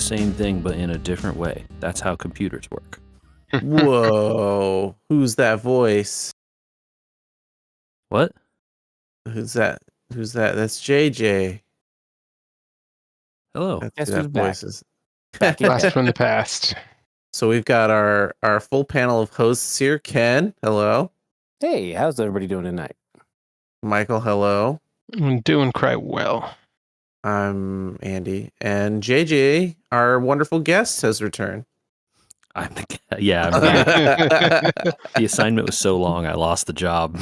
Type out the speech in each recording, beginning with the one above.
same thing, but in a different way. That's how computers work. Whoa. Who's that voice? What? Who's that? That's JJ. Hello. That's Guess who who's that back? voice is. Back again. Blast from the past. So we've got our full panel of hosts here. Ken, hello. Hey, how's everybody doing tonight? Michael, hello. I'm doing quite well. I'm Andy. And JJ, our wonderful guest, has returned. I'm the assignment was so long, I lost the job.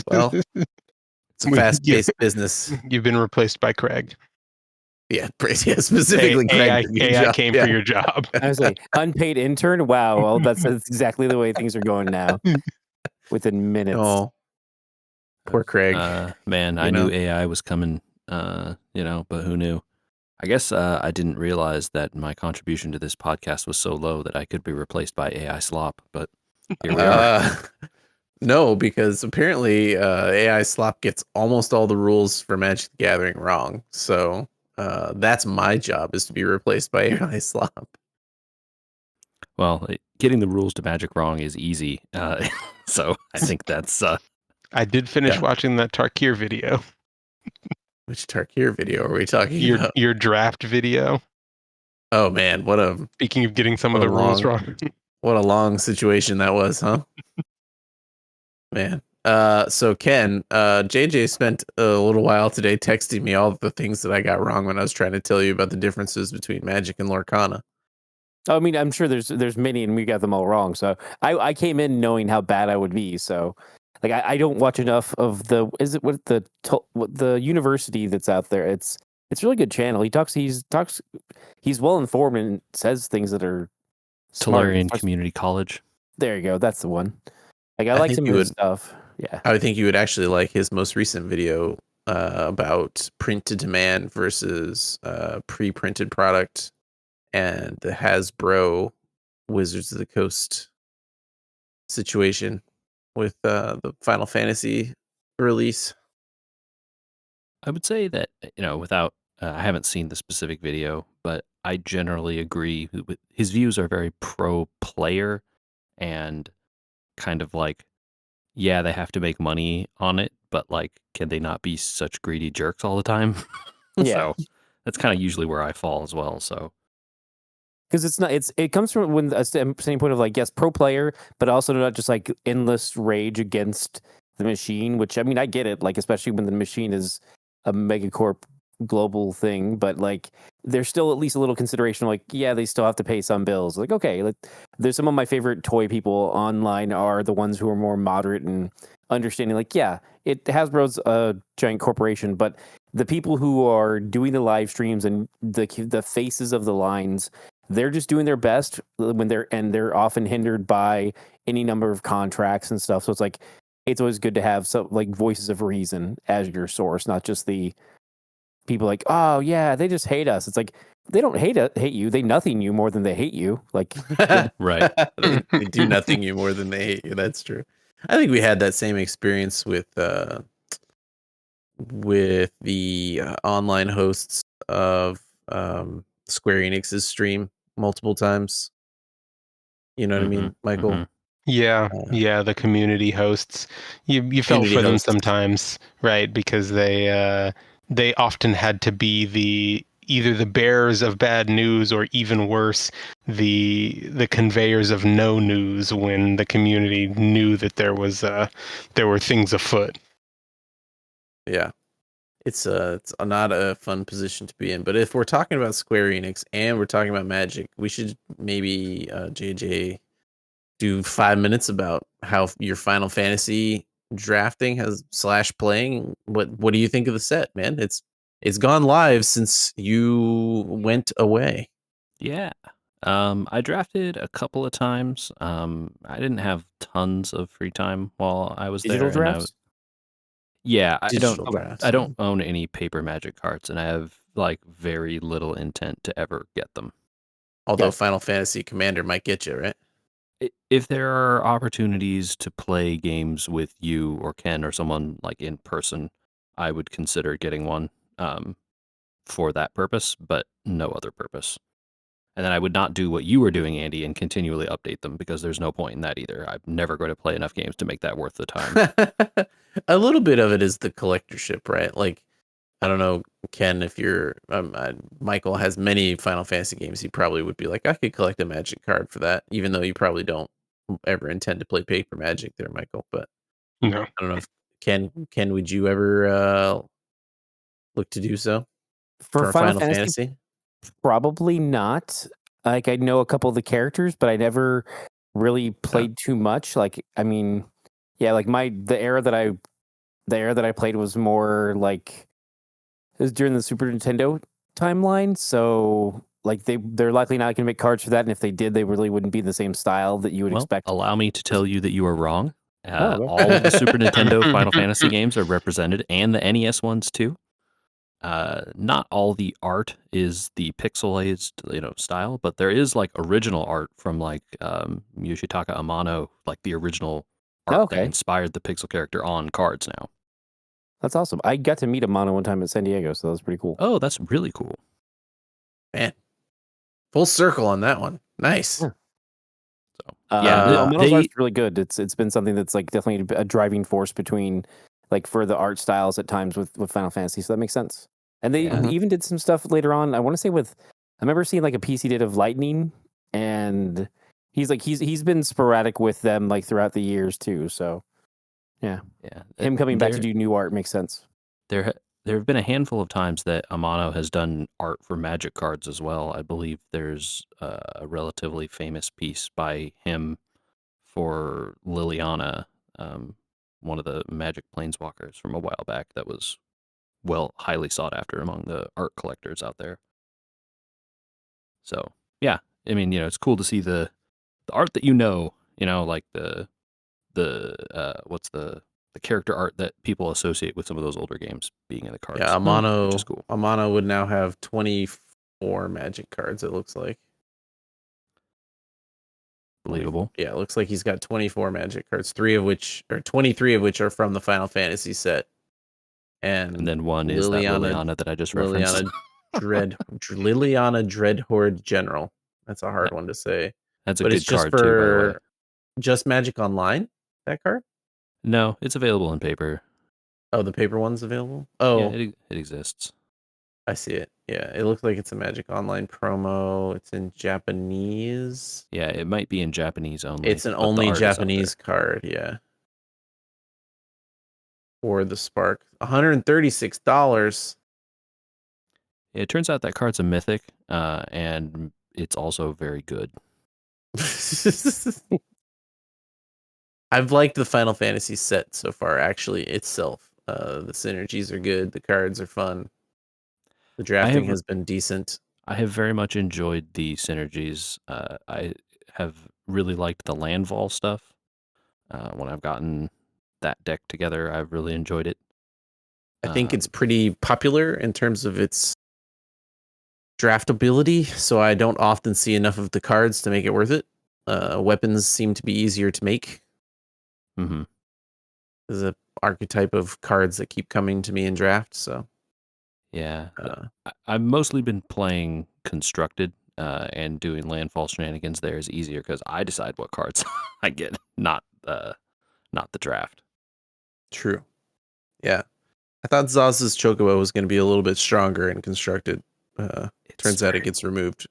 Well, it's a fast-paced business. You've been replaced by Craig. Yeah, specifically AI, Craig. AI came for your job. I was like, unpaid intern? Wow, well, that's exactly the way things are going now. Within minutes. Oh, poor Craig. Man, I knew AI was coming, but who knew? I guess I didn't realize that my contribution to this podcast was so low that I could be replaced by AI slop, but here we are. No, because apparently AI slop gets almost all the rules for Magic the Gathering wrong. So that's my job, is to be replaced by AI slop. Well, getting the rules to Magic wrong is easy. So I think that's... I did finish watching that Tarkir video. Which Tarkir video are we talking about? Your draft video. Oh, man. Speaking of getting some of the rules wrong. What a long situation that was, huh? Man. So Ken, JJ spent a little while today texting me all the things that I got wrong when I was trying to tell you about the differences between Magic and Lorcana. I mean, I'm sure there's many, and we got them all wrong. So I came in knowing how bad I would be. So, like, I don't watch enough of the university that's out there. It's a really good channel. He's well informed and says things that are smart. Tolarian Community College. There you go. That's the one. Like, I like some of his stuff. Yeah. I would think you would actually like his most recent video about print to demand versus pre-printed product and the Hasbro Wizards of the Coast situation with the Final Fantasy release. I would say that, without, I haven't seen the specific video, but I generally agree with his views are very pro-player and kind of like, yeah, they have to make money on it, but like, can they not be such greedy jerks all the time? Yeah. So that's kind of usually where I fall as well. So. Because it comes from when a standpoint of like, yes, pro player, but also not just like endless rage against the machine, which, I mean, I get it, like, especially when the machine is a megacorp global thing, but like there's still at least a little consideration, like, yeah, they still have to pay some bills. Like, okay, like, there's some of my favorite toy people online are the ones who are more moderate and understanding, like, yeah, Hasbro's a giant corporation, but the people who are doing the live streams and the faces of the lines, they're just doing their best when they're often hindered by any number of contracts and stuff. So it's always good to have some like voices of reason as your source, not just the people like, oh yeah, they just hate us. It's like, they don't hate you. They nothing you more than they hate you. Like, right. They do nothing you more than they hate you. That's true. I think we had that same experience with the online hosts of Square Enix's stream multiple times. You know what I mean, Michael? Mm-hmm. Yeah, the community hosts. You felt for them sometimes, right? Because they often had to be either the bearers of bad news or, even worse, the conveyors of no news when the community knew that there were things afoot. Yeah. It's not a fun position to be in. But if we're talking about Square Enix and we're talking about Magic, we should maybe JJ do 5 minutes about how your Final Fantasy drafting has / playing. What do you think of the set, man? It's gone live since you went away. Yeah. I drafted a couple of times. I didn't have tons of free time while I was digital there. drafts? Yeah, I Drafts. don't own any paper Magic cards, and I have like very little intent to ever get them. Although Final Fantasy Commander might get you, right? If there are opportunities to play games with you or Ken or someone like in person, I would consider getting one for that purpose, but no other purpose. And then I would not do what you were doing, Andy, and continually update them because there's no point in that either. I'm never going to play enough games to make that worth the time. A little bit of it is the collectorship, right? Like, I don't know, Ken, if you're Michael has many Final Fantasy games, he probably would be like, I could collect a Magic card for that, even though you probably don't ever intend to play paper Magic there, Michael. But No. I don't know if Ken, would you ever look to do so For for a Final Final Fantasy, Fantasy? probably not. Like, I know a couple of the characters, but I never really played too much. Like, I mean, yeah, like the era that I played was more like it was during the Super Nintendo timeline. So like they're likely not going to make cards for that, and if they did, they really wouldn't be the same style that you would Well, expect. allow me to tell you that you are wrong. Okay. All of the Super Nintendo Final Fantasy games are represented, and the NES ones too. Not all the art is the pixelized, style, but there is like original art from like Yoshitaka Amano, like the original art that Okay, inspired the pixel character on cards now. that's awesome. I got to meet Amano one time at San Diego, so that was pretty cool. Oh, that's really cool. Man, full circle on that one. Nice. Yeah. So yeah, Amano's art's really good. It's been something that's like definitely a driving force between like for the art styles at times with Final Fantasy, so that makes sense. And they Yeah. even did some stuff later on. I want to say I remember seeing like a piece he did of Lightning, and he's been sporadic with them like throughout the years too. So yeah, him coming back to do new art makes sense. There have been a handful of times that Amano has done art for Magic cards as well. I believe there's a relatively famous piece by him for Liliana, one of the Magic Planeswalkers from a while back that was highly sought after among the art collectors out there. So yeah, I mean, it's cool to see the art that like what's the character art that people associate with some of those older games being in the cards. Yeah, Which is cool. Amano would now have 24 Magic cards, it looks like. Believable. Yeah, it looks like he's got 24 Magic cards, 23 of which are from the Final Fantasy set. And then one is that Liliana that I just referenced. Liliana Dreadhorde General. That's a hard one to say. That's a but good it's just card too, by the way. Just Magic Online, that card? No, it's available in paper. Oh, the paper one's available? Yeah, Oh, it exists. I see it. Yeah, it looks like it's a Magic Online promo. It's in Japanese. Yeah, it might be in Japanese only. It's an only Japanese card, yeah. For the Spark. $136. It turns out that card's a mythic, and it's also very good. I've liked the Final Fantasy set so far, actually, itself. The synergies are good. The cards are fun. The drafting has been decent. I have very much enjoyed the synergies. I have really liked the landfall stuff. When I've gotten that deck together, I've really enjoyed it. I think it's pretty popular in terms of its draftability, so I don't often see enough of the cards to make it worth it. Weapons seem to be easier to make. Mm-hmm. There's an archetype of cards that keep coming to me in draft, so... Yeah, I've mostly been playing constructed and doing landfall shenanigans there is easier because I decide what cards I get, not the draft. True. Yeah. I thought Zaz's Chocobo was going to be a little bit stronger and constructed. Turns out it gets removed.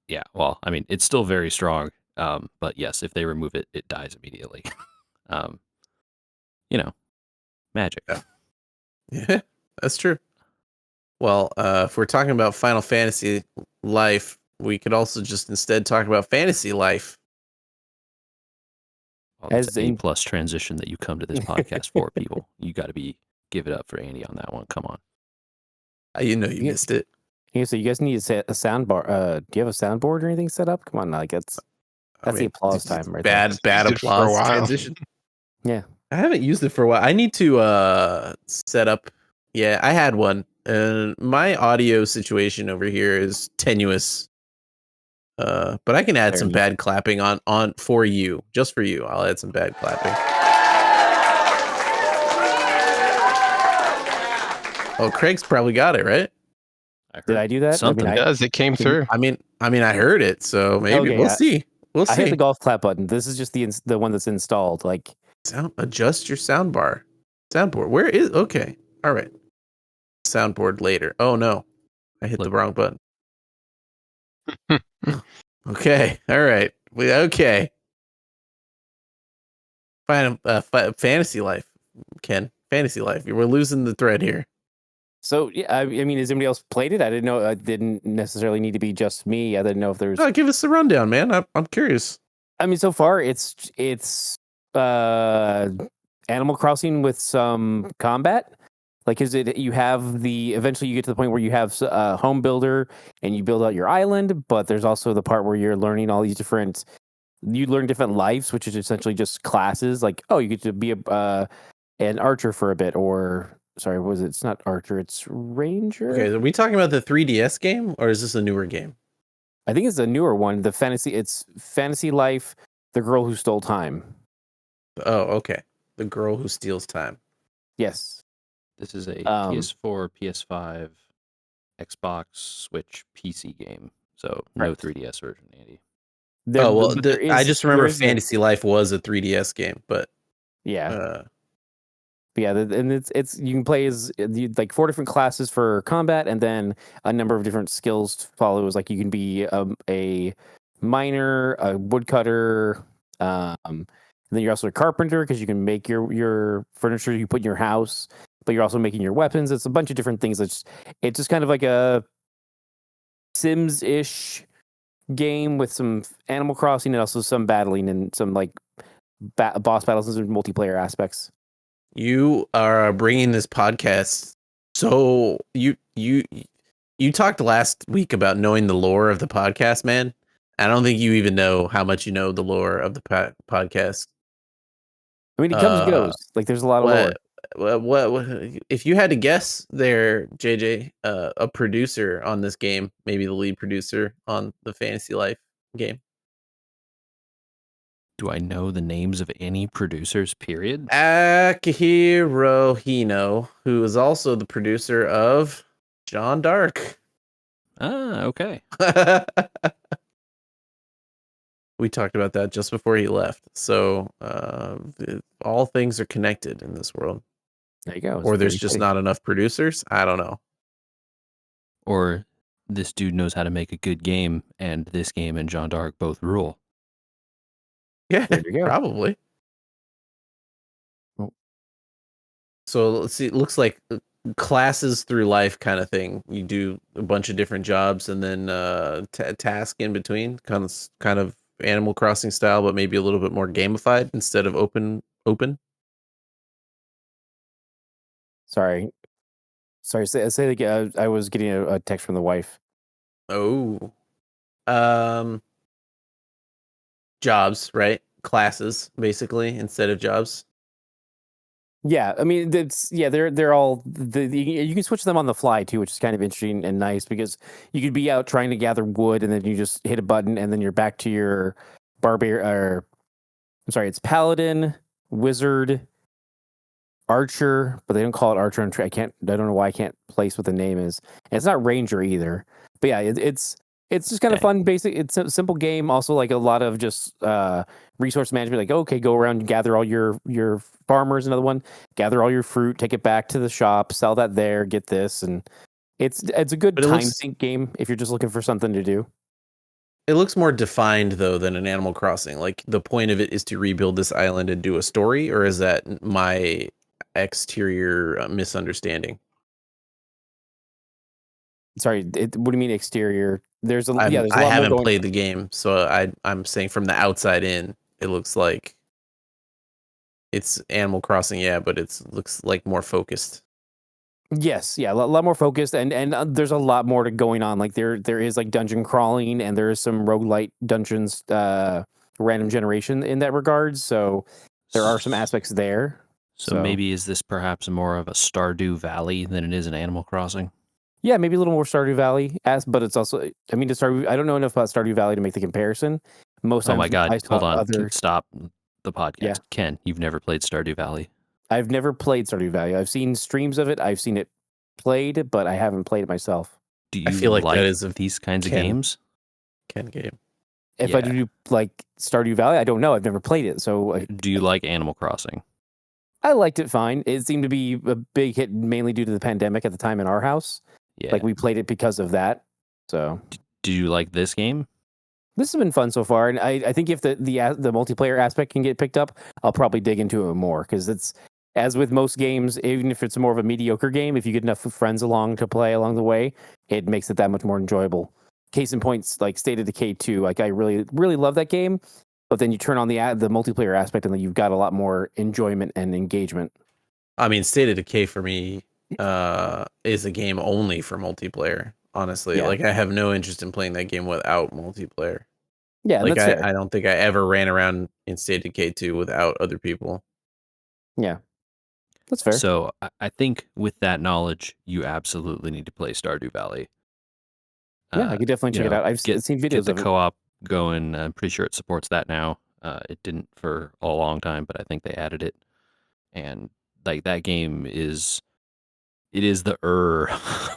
Yeah, well, I mean, it's still very strong, but yes, if they remove it, it dies immediately. Magic. Yeah, that's true. Well, if we're talking about Final Fantasy life, we could also just instead talk about fantasy life. Well, that's an A+ transition that you come to this podcast for, people. You got to give it up for Andy on that one. Come on. You missed it. Yeah, so you guys need to set a sound bar. Do you have a soundboard or anything set up? Come on, like that's the applause time, right? Bad applause transition. Yeah, I haven't used it for a while. I need to set up. Yeah, I had one. And my audio situation over here is tenuous. But I can add some bad clapping on for you. Just for you. I'll add some bad clapping. Oh, Craig's probably got it, right? Did I do that? Something I mean, does. It came through. I mean, I mean, I heard it, so maybe Okay, we'll see. We'll I hit see. the golf clap button. This is just the one that's installed. Like, Adjust your soundbar. Soundboard. Where is? Okay. All right. Soundboard later. Oh no, I hit the Look, wrong button. Okay. All right. Okay. Fantasy life, Ken. Fantasy life. We're losing the thread here. so yeah. I mean, has anybody else played it? I didn't know. It didn't necessarily need to be just me. I didn't know if there's. Give us the rundown, man. I'm curious. I mean, so far it's uh Animal Crossing with some combat. Like, is it you have eventually you get to the point where you have a home builder and you build out your island, but there's also the part where you're learning all these you learn different lives, which is essentially just classes. Like, oh, you get to be an archer for a bit, or sorry, it's not archer, it's ranger. Okay, are we talking about the 3DS game, or is this a newer game? I think it's a newer one. It's Fantasy Life, The Girl Who Stole Time. Oh, okay. The Girl Who Steals Time. Yes. this is a PS4, PS5, Xbox, Switch, PC game. So no Right. 3DS version, Andy. I just remember Fantasy Life was a 3DS game, but yeah. Yeah, and it's you can play as like 4 different classes for combat, and then a number of different skills to follow. Is like you can be a miner, a woodcutter, and then you're also a carpenter because you can make your furniture you put in your house, but you're also making your weapons. It's a bunch of different things. It's just kind of like a Sims-ish game with some Animal Crossing and also some battling and some like boss battles and multiplayer aspects. You are bringing this podcast. So you talked last week about knowing the lore of the podcast, man. I don't think you even know how much you know the lore of the podcast. I mean, it comes and goes. Like, there's a lot of lore. What if you had to guess there, JJ, a producer on this game, maybe the lead producer on the Fantasy Life game? Do I know the names of any producers, period? Akihiro Hino, who is also the producer of Jeanne D'Arc. Ah, okay. We talked about that just before he left. So all things are connected in this world. There you go. Or there's just not enough producers. I don't know. Or this dude knows how to make a good game, and this game and Jeanne D'Arc both rule. Yeah, There you go. probably. Oh. So let's see. It looks like classes through life kind of thing. You do a bunch of different jobs and then task in between, kind of Animal Crossing style, but maybe a little bit more gamified instead of open. Sorry. Say again. I was getting a text from the wife. Oh, jobs, right? Classes, basically, instead of jobs. Yeah, I mean, they're all you can switch them on the fly too, which is kind of interesting and nice because you could be out trying to gather wood and then you just hit a button and then you're back to your it's paladin, wizard, archer, but they don't call it archer. I don't know why I can't place what the name is. And it's not ranger either. But yeah, it's just kind of fun, basic. It's a simple game. Also, like a lot of just resource management. Like, okay, go around and gather all your farmers. Another one, gather all your fruit, take it back to the shop, sell that there, get this, and it's a good time sink game if you're just looking for something to do. It looks more defined though than an Animal Crossing. Like the point of it is to rebuild this island and do a story, or is that my exterior misunderstanding? Sorry, what do you mean exterior? There's a I lot haven't more played the game, so I'm saying from the outside in, it looks like it's Animal Crossing, yeah, but it looks like more focused. Yes, yeah, a lot more focused, and there's a lot more to going on. Like there is like dungeon crawling, and there is some roguelite dungeons, random generation in that regard. So there are some aspects there. So maybe is this perhaps more of a Stardew Valley than it is an Animal Crossing? Yeah, maybe a little more Stardew Valley, but it's also, I mean, I don't know enough about Stardew Valley to make the comparison. Most times, oh my God! Hold on, stop the podcast. Yeah. Ken, you've never played Stardew Valley. I've never played Stardew Valley. I've seen streams of it. I've seen it played, but I haven't played it myself. Do you I feel like that is these kinds of games? Ken game. If I do like Stardew Valley, I don't know. I've never played it, so Do you like Animal Crossing? I liked it fine. It seemed to be a big hit mainly due to the pandemic at the time in our house. Yeah. Like we played it because of that. So Do you like this game? this has been fun so far, and I think if the multiplayer aspect can get picked up, I'll probably dig into it more because it's as with most games, even if it's more of a mediocre game, if you get enough friends along to play along the way, it makes it that much more enjoyable. Case in points, like State of Decay 2, like I really love that game, but then you turn on the multiplayer aspect, and then you've got a lot more enjoyment and engagement. I mean, State of Decay for me is a game only for multiplayer. Honestly, Yeah. like I have no interest in playing that game without multiplayer. Yeah, Like that's fair. I don't think I ever ran around in State of Decay 2 without other people. Yeah, that's fair. So I think with that knowledge, you absolutely need to play Stardew Valley. Yeah, I could definitely check it out. I've seen videos get the of it. co-op going. I'm pretty sure it supports that now. It didn't for a long time, but I think they added it. And like that game is the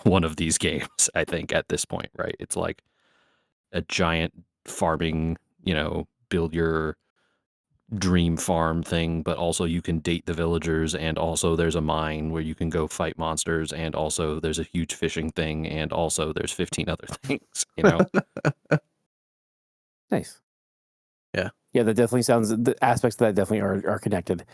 one of these games, I think, at this point, right? It's like a giant farming, build your dream farm thing, but also you can date the villagers, and also there's a mine where you can go fight monsters, and also there's a huge fishing thing, and also there's 15 other things, Nice. Yeah. Yeah, that definitely sounds. The aspects of that definitely are connected.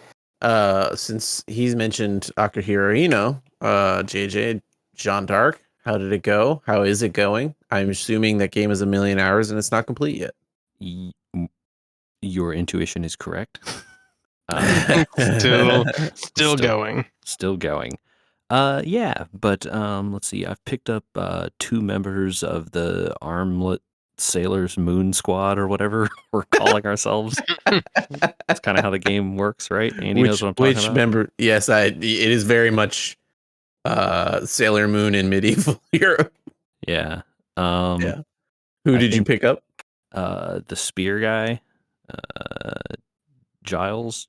Since he's mentioned Akihiro Ino, JJ, Jeanne D'Arc, how did it go? How is it going? I'm assuming that game is 1,000,000 hours and it's not complete yet. Your intuition is correct. Still going. Still going. Yeah, but let's see. I've picked up 2 members of the Armlet Sailors Moon Squad or whatever we're calling ourselves. That's kind of how the game works, right? Andy knows what I'm talking about. Which member? Yes, it is very much Sailor Moon in medieval Europe. Yeah. Yeah. Who did you pick up? The spear guy, Jules.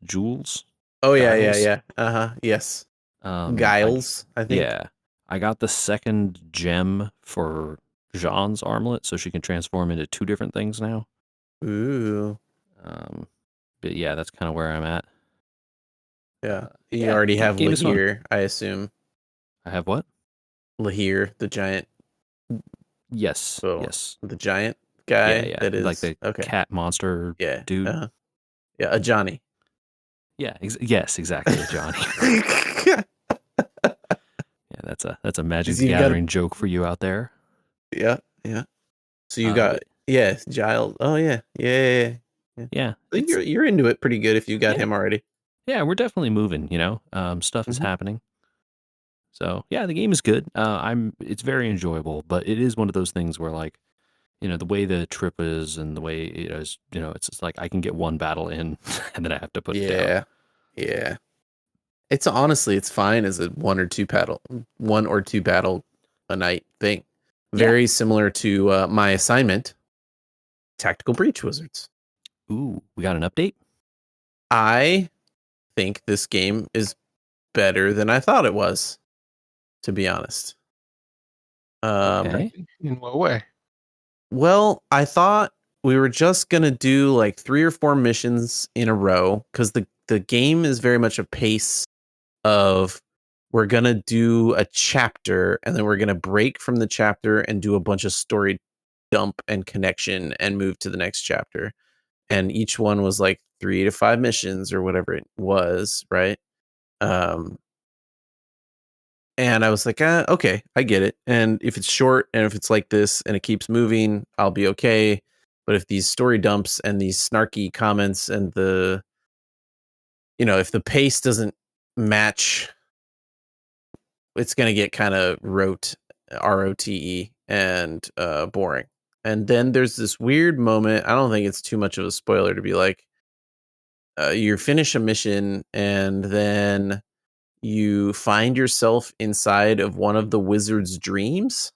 Oh yeah, Giles. yeah. Yes. Giles, I think. Yeah. I got the second gem for Jeanne's armlet, so she can transform into 2 different things now. Ooh. But yeah, that's kind of where I'm at. Yeah. You already have Lahir, I assume. I have what? Lahir, the giant. Yes. Yes. The giant guy. Yeah. That is like the cat monster dude. Yeah, a Johnny. Yeah. Yes, exactly, a Johnny. Yeah, that's a Magic the Gathering joke for you out there. Yeah. So you got Giles. Oh yeah. Yeah. You're into it pretty good if you got him already. Yeah, we're definitely moving. Stuff is happening. So yeah, the game is good. It's very enjoyable, but it is one of those things where like, the way the trip is and the way it is, it's just like I can get one battle in and then I have to put it down. Yeah. It's honestly, it's fine as a one or two battle a night thing. Very similar to my assignment, Tactical Breach Wizards. Ooh, we got an update? I think this game is better than I thought it was, to be honest. Okay. In what way? Well, I thought we were just gonna do like 3 or 4 missions in a row because the game is very much a pace of we're gonna do a chapter and then we're gonna break from the chapter and do a bunch of story dump and connection and move to the next chapter. And each one was like 3 to 5 missions or whatever it was, right? And I was like, okay, I get it. And if it's short and if it's like this and it keeps moving, I'll be okay. But if these story dumps and these snarky comments and if the pace doesn't match, it's going to get kind of rote, ROTE, and boring. And then there's this weird moment. I don't think it's too much of a spoiler to be like, you finish a mission and then you find yourself inside of one of the wizard's dreams.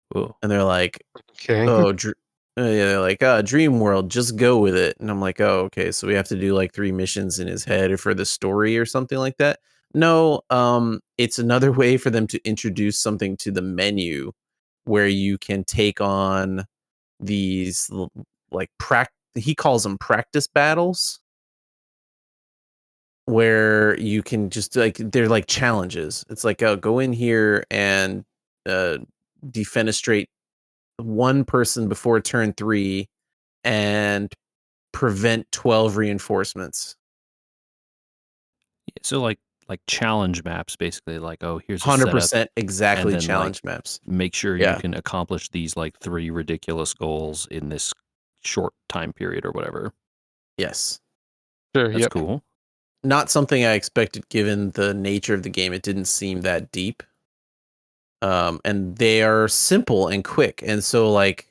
Whoa. And they're like, okay. They're like, dream world, just go with it. And I'm like, oh, okay. So we have to do like 3 missions in his head for the story or something like that. No, it's another way for them to introduce something to the menu where you can take on these like he calls them practice battles, where you can just like they're like challenges. It's like go in here and defenestrate one person before turn 3 and prevent 12 reinforcements. So like challenge maps, basically. Like, oh, here's a setup, 100% and exactly then like challenge maps. make sure you Yeah. can accomplish these like 3 ridiculous goals in this short time period or whatever. Yes. Sure. That's Yep. cool. Not something I expected given the nature of the game. It didn't seem that deep. And they are simple and quick. And so like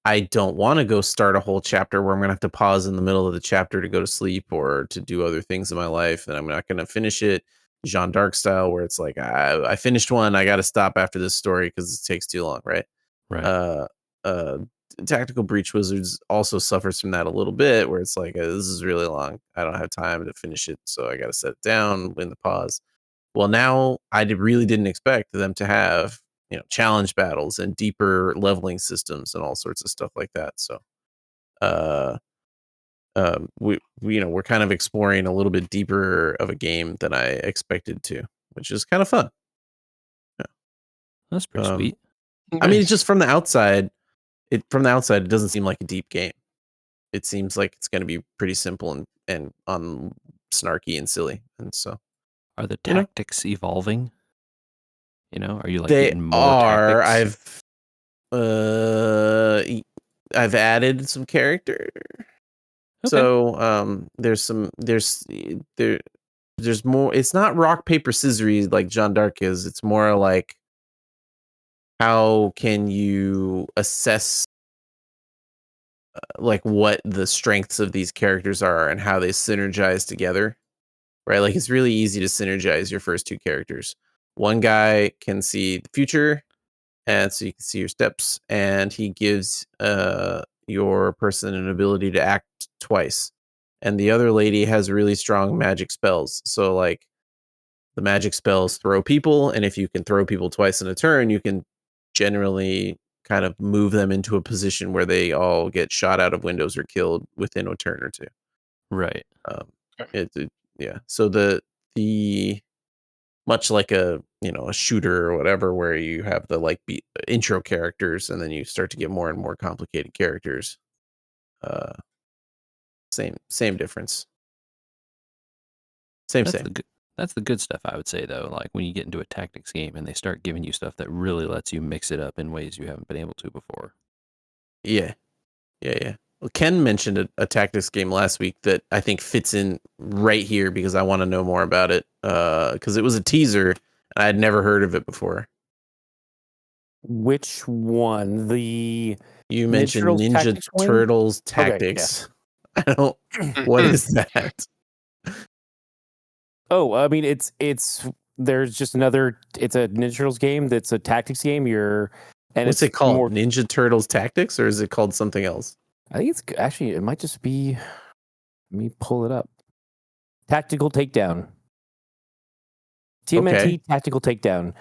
I don't want to go start a whole chapter where I'm going to have to pause in the middle of the chapter to go to sleep or to do other things in my life. And I'm not going to finish it Jeanne D'Arc style, where it's like, I finished one. I got to stop after this story because it takes too long. Right. Right. Uh, Tactical Breach Wizards also suffers from that a little bit, where it's like, this is really long. I don't have time to finish it. So I got to set it down, win the pause. Well, now really didn't expect them to have challenge battles and deeper leveling systems and all sorts of stuff like that. So we we're kind of exploring a little bit deeper of a game than I expected to, which is kind of fun. That's pretty sweet. I mean, it's just from the outside, it doesn't seem like a deep game. It seems like it's going to be pretty simple and snarky and silly. And so Are the tactics evolving? Are you like they getting more are. tactics? I've added some character. Okay. So there's more. It's not rock paper scissors like Jeanne D'Arc is. It's more like, how can you assess like what the strengths of these characters are and how they synergize together, right? Like it's really easy to synergize your first 2 characters. One guy can see the future, and so you can see your steps, and he gives your person an ability to act twice. And the other lady has really strong magic spells. So like the magic spells throw people, and if you can throw people twice in a turn, you can generally kind of move them into a position where they all get shot out of windows or killed within a turn or 2. Right. Yeah. So the much like a shooter or whatever, where you have the like intro characters and then you start to get more and more complicated characters. Same difference. Same. That's the good stuff, I would say, though. Like when you get into a tactics game and they start giving you stuff that really lets you mix it up in ways you haven't been able to before. Yeah. Well, Ken mentioned a tactics game last week that I think fits in right here because I want to know more about it. Because it was a teaser and I had never heard of it before. Which one? You mentioned Ninja Turtles Tactics. Okay, yeah. I don't. What is that? Oh, I mean, there's just another. It's a Ninja Turtles game. That's a tactics game. What's it called? Ninja Turtles Tactics, or is it called something else? I think it's actually. It might just be. Let me pull it up. Tactical Takedown. TMNT Tactical Takedown.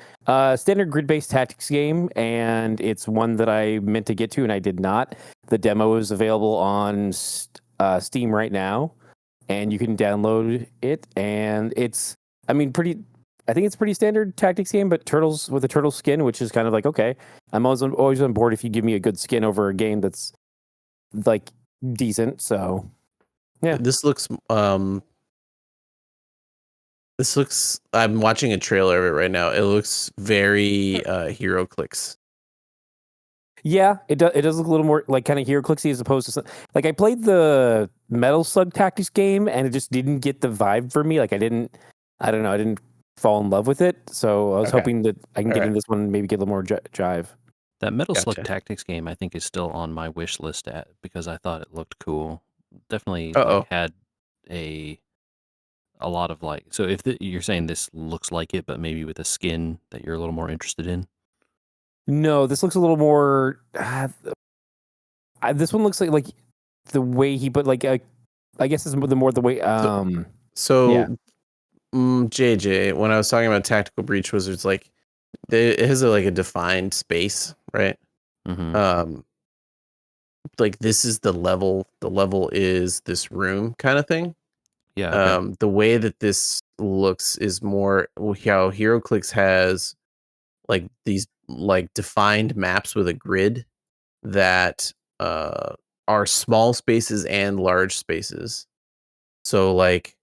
Standard grid-based tactics game, and it's one that I meant to get to, and I did not. The demo is available on Steam right now, and you can download it. And it's, I think it's pretty standard tactics game, but turtles with a turtle skin, which is kind of like, okay, I'm always on board if you give me a good skin over a game that's like decent. So, yeah. This looks. I'm watching a trailer of it right now. It looks very Hero Clicks. Yeah, it does look a little more like kind of Hero Clicksy as opposed to like I played the Metal Slug Tactics game and it just didn't get the vibe for me. Like I don't know, I didn't fall in love with it. So I was hoping that I can get in this one and maybe get a little more jive. That Metal Slug Tactics game, I think, is still on my wish list because I thought it looked cool. Definitely had a lot of like. So if you're saying this looks like it, but maybe with a skin that you're a little more interested in. No, this looks a little more. This one looks like the way he put like I guess it's the way. JJ, when I was talking about Tactical Breach Wizards, like it has a defined space, right? Mm-hmm. like this is the level is this room kind of thing. Yeah. Okay. The way that this looks is more how HeroClix has like these like defined maps with a grid that are small spaces and large spaces. So like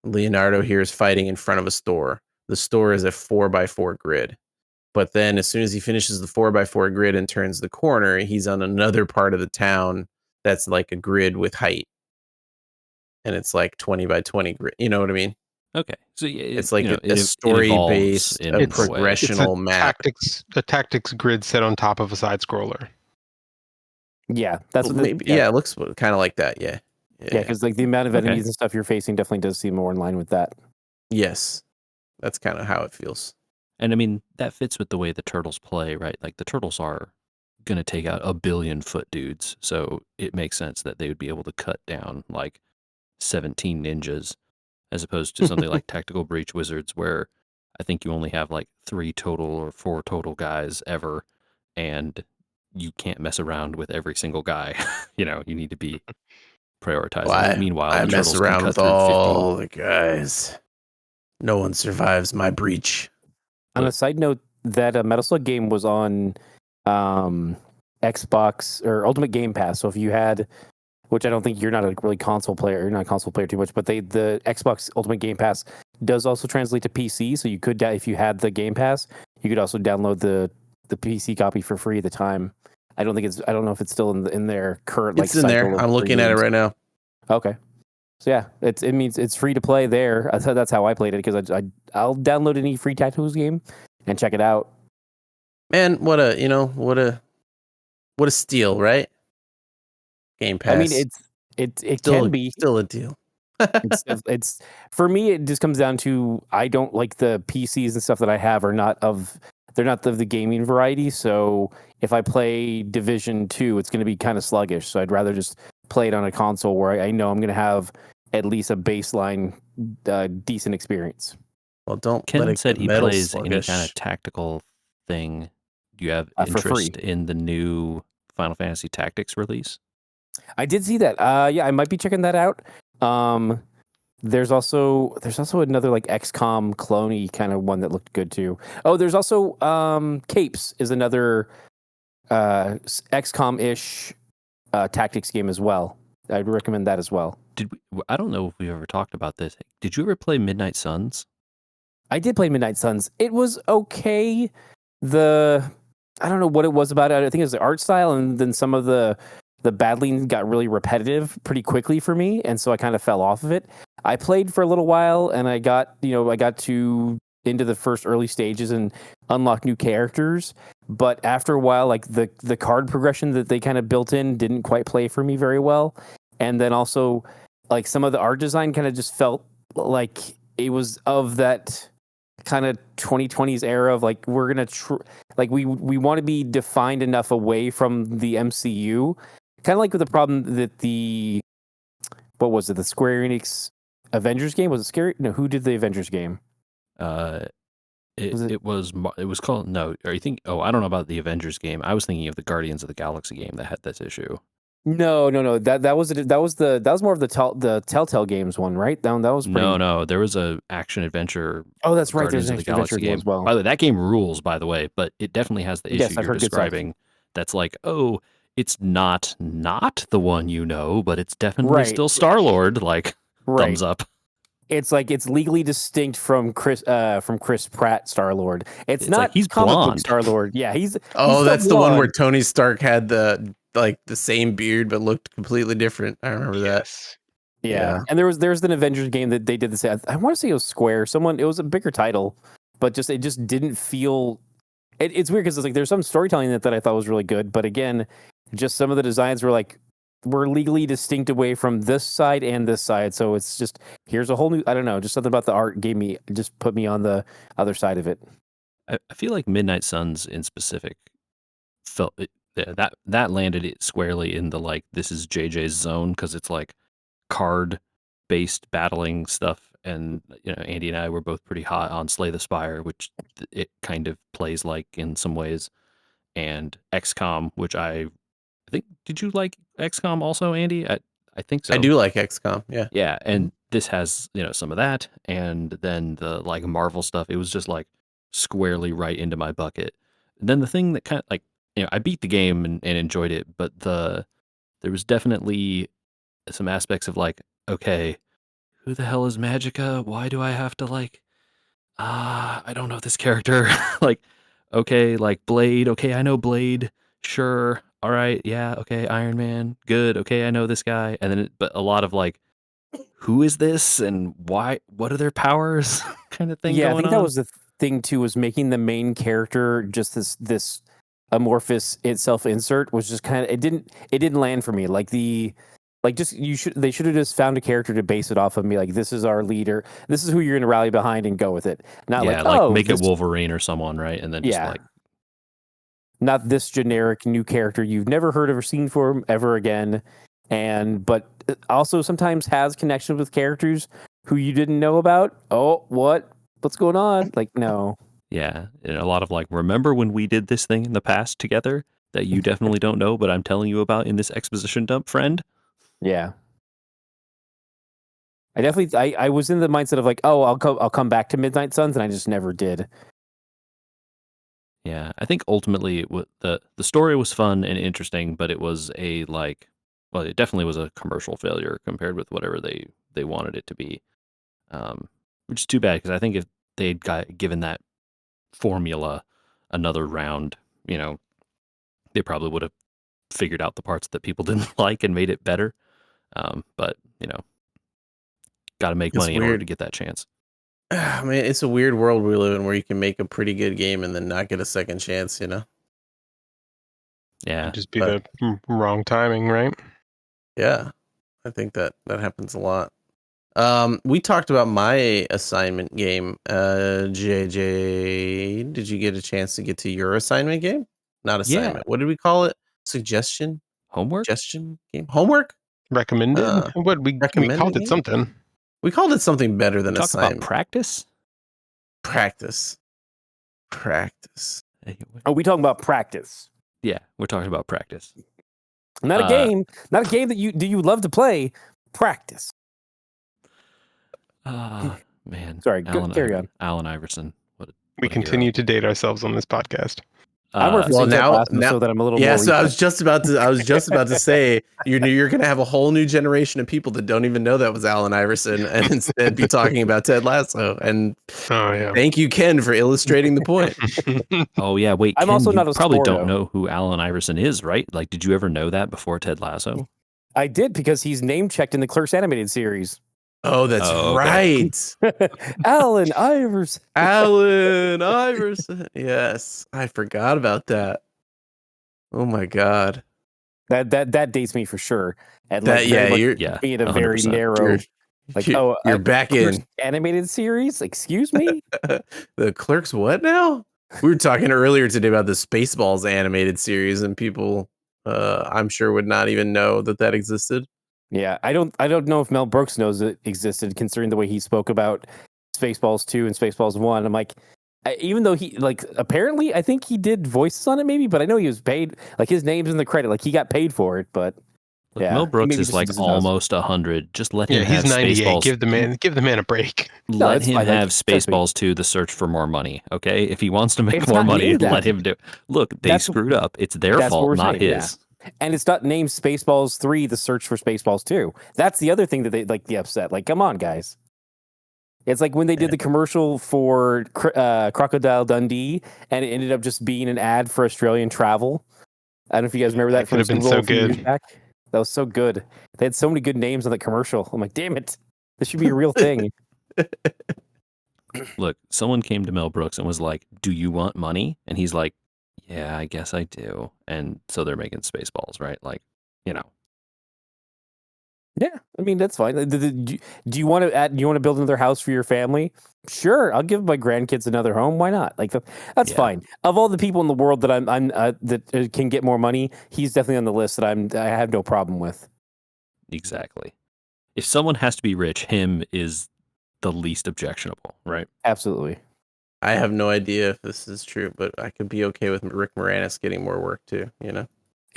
Leonardo here is fighting in front of a store. The store is a 4x4 grid. But then as soon as he finishes the 4x4 grid and turns the corner, he's on another part of the town that's like a grid with height. And it's like 20x20 grid. You know what I mean? Okay. So yeah, It's like a it story evolves based, a in a way. It's a progressional map. tactics grid set on top of a side scroller. Yeah, that's what Maybe, yeah. yeah, it looks kind of like that. Yeah. Yeah, because like the amount of Okay. enemies and stuff you're facing definitely does seem more in line with that. Yes. That's kind of how it feels. And I mean, that fits with the way the turtles play, right? Like the turtles are going to take out 1 billion-foot dudes. So it makes sense that they would be able to cut down like 17 ninjas as opposed to something like Tactical Breach Wizards, where I think you only have like 3 total or 4 total guys ever. And you can't mess around with every single guy. You need to be prioritizing. Why? Meanwhile, I the mess turtles can around cut with through 50. all the guys. No one survives my breach. On But- a side note, that Metal Slug game was on Xbox or Ultimate Game Pass. So if you had, which I don't think you're not a really console player, you're not a console player too much, but the Xbox Ultimate Game Pass does also translate to PC. So you could, if you had the Game Pass, you could also download the PC copy for free at the time. I don't know if it's still in their current It's in there. I'm looking at it right now. Okay. So yeah, it means it's free to play there. That's how I played it, because I'll download any free Tacticals game and check it out. Man, what a steal, right? Game Pass. I mean, it still, can be still a deal. it's for me. It just comes down to I don't like the PCs and stuff that I have they're not of the gaming variety. So if I play Division 2, it's going to be kind of sluggish. So I'd rather just play it on a console where I know I'm going to have at least a baseline decent experience. Well, don't Ken let it said get he metal plays any kind sluggish. of tactical thing. Do you have For free. interest in the new Final Fantasy Tactics release? I did see that. Yeah, I might be checking that out. There's also another like XCOM clone-y kind of one that looked good too. Oh, there's also Capes is another XCOM-ish tactics game as well. I'd recommend that as well. I don't know if we've ever talked about this. Did you ever play Midnight Suns? I did play Midnight Suns. It was okay. I don't know what it was about it. I think it was the art style, and then some of the battling got really repetitive pretty quickly for me, and so I kind of fell off of it. I played for a little while, and I got to into the first early stages and unlock new characters. But after a while, like the card progression that they kind of built in didn't quite play for me very well, and then also like some of the art design kind of just felt like it was of that kind of 2020s era of like we're gonna like we want to be defined enough away from the MCU, kind of like with the problem that the Square Enix Avengers game was it scary? No, who did the Avengers game? It was called no. Are you think? Oh, I don't know about the Avengers game. I was thinking of the Guardians of the Galaxy game that had this issue. No. That was more of the Telltale Games one, right? That was pretty... No. There was a action adventure. Oh, that's right. There's Guardians an of the action Galaxy adventure game as well. By the way, that game rules. By the way, but it definitely has the issue Yes, I've you're heard good stuff. describing. That's like, oh, it's not the one but it's definitely still Star-Lord. Like, thumbs up. It's like it's legally distinct from Chris Pratt Star-Lord. It's not like he's comic book blonde. Star-Lord. Yeah, he's that's still the one where blonde. Tony Stark had the same beard but looked completely different. I remember that. Yeah. And there's an Avengers game that they did the same. I want to say it was Square. It was a bigger title, but it just didn't feel. It's weird because it's like there's some storytelling that I thought was really good, but again, just some of the designs were like we're legally distinct away from this side and this side. So it's just here's a whole new. I don't know, just something about the art just put me on the other side of it. I feel like Midnight Suns in specific felt that landed it squarely in the like this is JJ's zone because it's like card based battling stuff, and Andy and I were both pretty hot on Slay the Spire, which it kind of plays like in some ways, and XCOM, which I I think, did you like XCOM also, Andy? I think I so. do like XCOM. Yeah. Yeah, and this has, some of that, and then the like Marvel stuff. It was just like squarely right into my bucket. And then the thing that kind of like, I beat the game and enjoyed it, but there was definitely some aspects of like, okay, who the hell is Magica? Why do I have to like, I don't know this character. Like, okay, like Blade. Okay, I know Blade. Sure. All right. Yeah. Okay. Iron Man. Good. Okay, I know this guy. And then, but a lot of like, who is this and why? What are their powers? Kind of thing Yeah, I going think that on. was the thing too, was making the main character just this amorphous itself insert was just kind of it didn't land for me. They should have just found a character to base it off of, and be like, this is our leader, this is who you're going to rally behind and go with it. Not like, Yeah, like oh, make it this, Wolverine or someone, right? And then just yeah, like, not this generic new character you've never heard of or seen for ever again, but also sometimes has connections with characters who you didn't know about. Oh, what's going on? Like, no. yeah, and a lot of like, remember when we did this thing in the past together that you definitely don't know, but I'm telling you about in this exposition dump, friend? Yeah. I was in the mindset of like, oh, I'll come back to Midnight Suns, and I just never did. Yeah, I think ultimately the story was fun and interesting, but it was it definitely was a commercial failure compared with whatever they wanted it to be. Which is too bad because I think if they'd given that formula another round, they probably would have figured out the parts that people didn't like and made it better. But got to make It's money in order weird. to get that chance. I mean, it's a weird world we live in where you can make a pretty good game and then not get a second chance, Yeah, Could just be But the wrong timing, right? yeah, I think that happens a lot. We talked about my assignment game. JJ, did you get a chance to get to your assignment game? Not yeah. assignment. What did we call it? Suggestion? Homework. Suggestion game? Homework? Recommended? What we Recommended called it game? something. We called it something better We than talk about assignment. practice. Practice. Oh, we talking about practice? Yeah, we're talking about practice. Not a game. Not a game that you love to play. Practice. Man. Sorry, carry on. Allen Iverson. We continue to date ourselves on this podcast. I'm referencing Ted Lasso so that I'm a little more. So I was just about to say you're going to have a whole new generation of people that don't even know that was Allen Iverson, and instead be talking about Ted Lasso. And thank you, Ken, for illustrating the point. Oh yeah, wait. I'm Ken, also you not a probably sporto. don't know who Allen Iverson is, right? Like, did you ever know that before Ted Lasso? I did, because he's name checked in the Clerks animated series. Oh, that's right. Allen Iverson. Allen Iverson. Yes, I forgot about that. Oh my god. That dates me for sure. And you're being a 100%. Very narrow. You're back in animated series. Excuse me. The Clerks. What now? We were talking earlier today about the Spaceballs animated series, and people, I'm sure, would not even know that existed. Yeah, I don't know if Mel Brooks knows it existed, considering the way he spoke about Spaceballs 2 and Spaceballs 1. I'm like, even though he apparently I think he did voices on it maybe, but I know he was paid, his name's in the credit, he got paid for it. But look, yeah, Mel Brooks is almost 100. Just let him have he's 98. Spaceballs. Give the man a break. Let him have Spaceballs 2, The Search for More Money. Okay, if he wants to make more money, let him do it. Look, they screwed up. It's their fault, not his. Yeah. And it's not named Spaceballs 3, The Search for Spaceballs 2. That's the other thing that they the upset. Come on, guys. It's like when they did the commercial for Crocodile Dundee, and it ended up just being an ad for Australian travel. I don't know if you guys remember that. Could have been so good. That was so good. They had so many good names on that commercial. I'm like, damn it, this should be a real thing. Look, someone came to Mel Brooks and was like, "Do you want money?" And he's like, "Yeah, I guess I do." And so they're making Spaceballs, right? Yeah, I mean, that's fine. Do you want to build another house for your family? Sure, I'll give my grandkids another home. Why not? That's fine. Of all the people in the world that that can get more money, he's definitely on the list that I have no problem with. Exactly. If someone has to be rich, him is the least objectionable, right? Absolutely. I have no idea if this is true, but I could be okay with Rick Moranis getting more work too.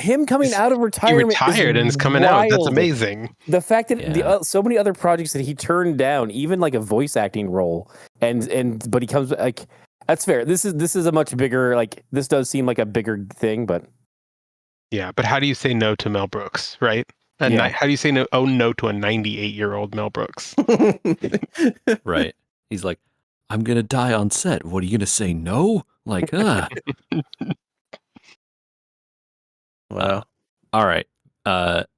him coming out of He retirement retired and is is coming out. That's wild. amazing. The fact that Yeah. so many other projects that he turned down, even like a voice acting role, but he comes like that's fair. This is a much bigger this does seem like a bigger thing, but Yeah, but how do you say no to Mel Brooks, right? Yeah. How do you say no to a 98-year-old Mel Brooks? Right. He's like, I'm gonna die on set. What are you gonna say? No? Like, Wow. All right.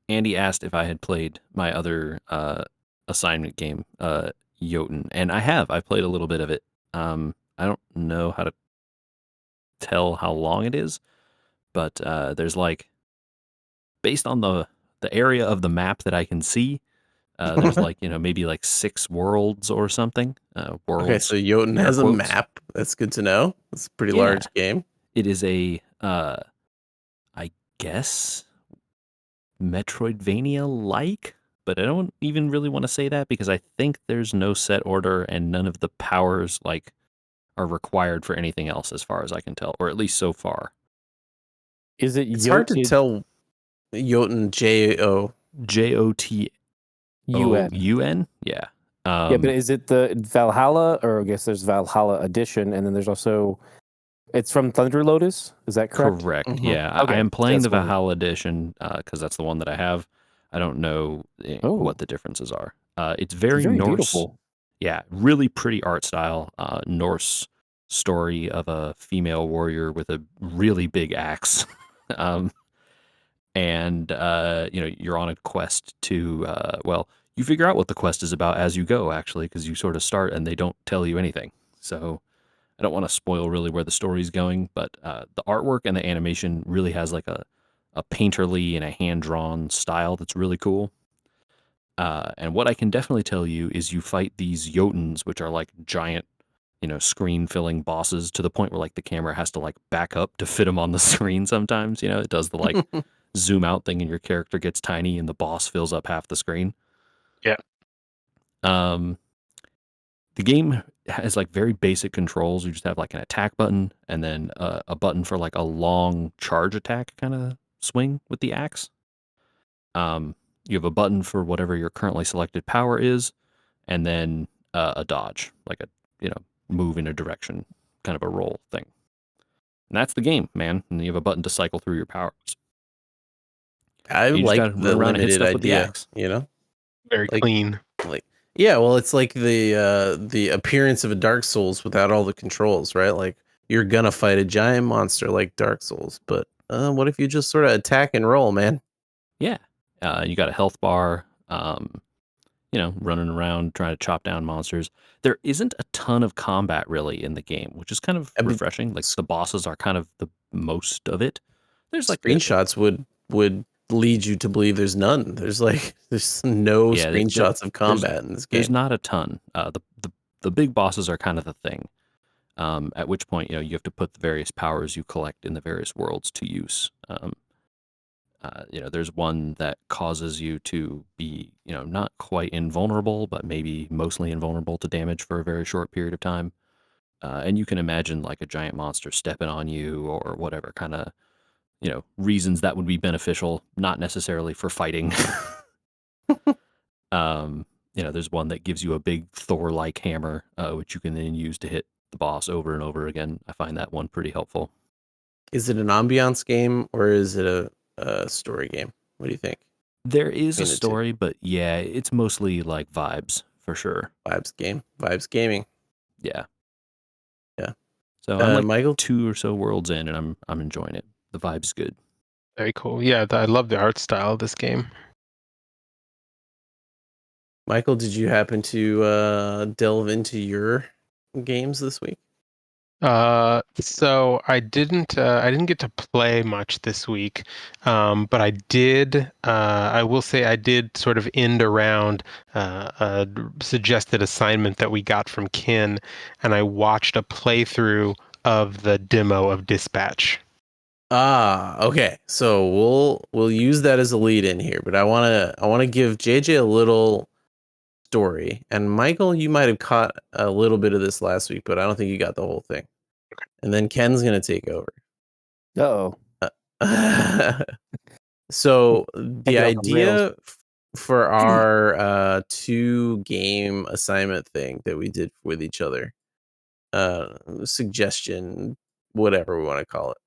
Andy asked if I had played my other assignment game, Jotun, and I have. I played a little bit of it. I don't know how to tell how long it is, but there's like, based on the area of the map that I can see, there's like maybe like 6 worlds or something. Okay, Worlds, so Jotun air has a quotes. map. That's good to know. It's a pretty Yeah. large game. It is a, I guess, Metroidvania-like, but I don't even really want to say that because I think there's no set order and none of the powers are required for anything else as far as I can tell, or at least so far. is it It's hard to Jotun? tell Jotun J-O. Jotoun? Yeah. Yeah, but is it the Valhalla, or I guess there's Valhalla Edition, and then there's also it's from Thunder Lotus. Is that correct? Correct. Mhm. Yeah. Okay, I am playing that's the fine. Valhalla edition because that's the one that I have. I don't know Oh. what the differences are. It's It's very Norse. beautiful. Yeah, really pretty art style. Norse story of a female warrior with a really big axe. um, and you're on a quest to you figure out what the quest is about as you go, actually, because you sort of start and they don't tell you anything. So I don't want to spoil really where the story's going, but the artwork and the animation really has like a painterly and a hand-drawn style that's really cool. And what I can definitely tell you is you fight these Jotuns, which are like giant, screen-filling bosses, to the point where like the camera has to like back up to fit them on the screen sometimes. It does the like zoom out thing and your character gets tiny and the boss fills up half the screen. Yeah. Um, the game has like very basic controls. You just have like an attack button and then a button for like a long charge attack kind of swing with the axe. You have a button for whatever your currently selected power is, and then a dodge, like a move in a direction, kind of a roll thing. And that's the game, man. And you have a button to cycle through your powers. I You just like got to run the around and hit limited stuff with the idea, axe. Very Like- clean. like yeah, well, it's like the appearance of a Dark Souls without all the controls, right? Like you're gonna fight a giant monster like Dark Souls, but what if you just sort of attack and roll, man? Yeah. You got a health bar, running around trying to chop down monsters. There isn't a ton of combat really in the game, which is kind of I mean, refreshing. Like the bosses are kind of the most of it. There's like Screenshots would lead you to believe there's none. There's no Yeah, screenshots of combat in this there's game. not a ton. The big bosses are kind of the thing. At which point, you have to put the various powers you collect in the various worlds to use. There's one that causes you to be, not quite invulnerable, but maybe mostly invulnerable to damage for a very short period of time. And you can imagine like a giant monster stepping on you or whatever kind of, reasons that would be beneficial, not necessarily for fighting. There's one that gives you a big Thor-like hammer, which you can then use to hit the boss over and over again. I find that one pretty helpful. Is it an ambiance game or is it a story game? What do you think? There is a Between the two. story, but yeah, it's mostly like vibes for sure. Vibes gaming. Yeah. Yeah. So I'm like Michael? 2 or so worlds in, and I'm enjoying it. The vibe's good. Very cool. Yeah, I love the art style of this game. Michael, did you happen to delve into your games this week? So I didn't get to play much this week, but I did. I will say I did sort of end around a suggested assignment that we got from Ken, and I watched a playthrough of the demo of Dispatch. Okay. So we'll use that as a lead in here, but I wanna give JJ a little story. And Michael, you might have caught a little bit of this last week, but I don't think you got the whole thing. And then Ken's gonna take over. Uh-oh. So Take the it off the rails. idea for our 2-game assignment thing that we did with each other, suggestion, whatever we want to call it,